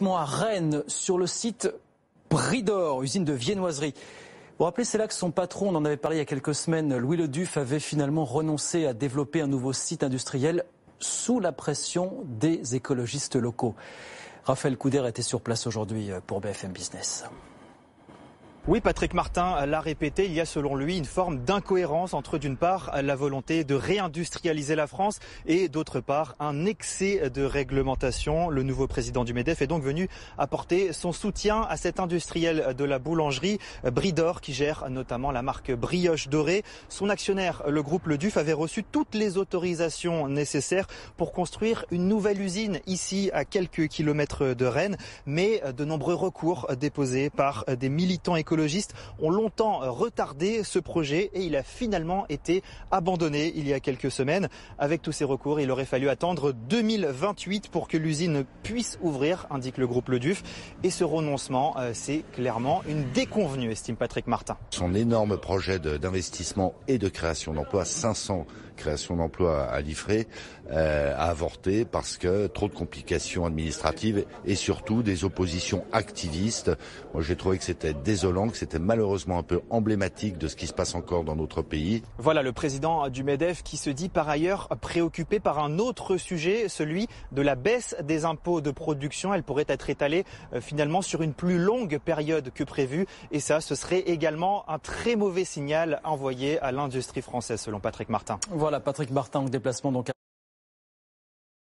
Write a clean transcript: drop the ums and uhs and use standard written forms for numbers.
À Rennes, sur le site Bridor, usine de viennoiserie. Vous vous rappelez, c'est là que son patron, on en avait parlé il y a quelques semaines, Louis Leduff, avait finalement renoncé à développer un nouveau site industriel sous la pression des écologistes locaux. Raphaël Couder était sur place aujourd'hui pour BFM Business. Oui, Patrick Martin l'a répété, il y a selon lui une forme d'incohérence entre d'une part la volonté de réindustrialiser la France et d'autre part un excès de réglementation. Le nouveau président du MEDEF est donc venu apporter son soutien à cet industriel de la boulangerie Bridor qui gère notamment la marque Brioche Dorée. Son actionnaire, le groupe Leduff, avait reçu toutes les autorisations nécessaires pour construire une nouvelle usine ici à quelques kilomètres de Rennes. Mais de nombreux recours déposés par des militants écologistes ont longtemps retardé ce projet et il a finalement été abandonné il y a quelques semaines. Avec tous ces recours, il aurait fallu attendre 2028 pour que l'usine puisse ouvrir, indique le groupe Leduff. Et ce renoncement, c'est clairement une déconvenue, estime Patrick Martin. Son énorme projet d'investissement et de création d'emplois, 500 créations d'emplois à Liffré, a avorté parce que trop de complications administratives et surtout des oppositions activistes. Moi, j'ai trouvé que c'était désolant, que c'était malheureusement un peu emblématique de ce qui se passe encore dans notre pays. Voilà le président du MEDEF qui se dit par ailleurs préoccupé par un autre sujet, celui de la baisse des impôts de production. Elle pourrait être étalée finalement sur une plus longue période que prévu et ça, ce serait également un très mauvais signal envoyé à l'industrie française selon Patrick Martin. Voilà, Patrick Martin en déplacement donc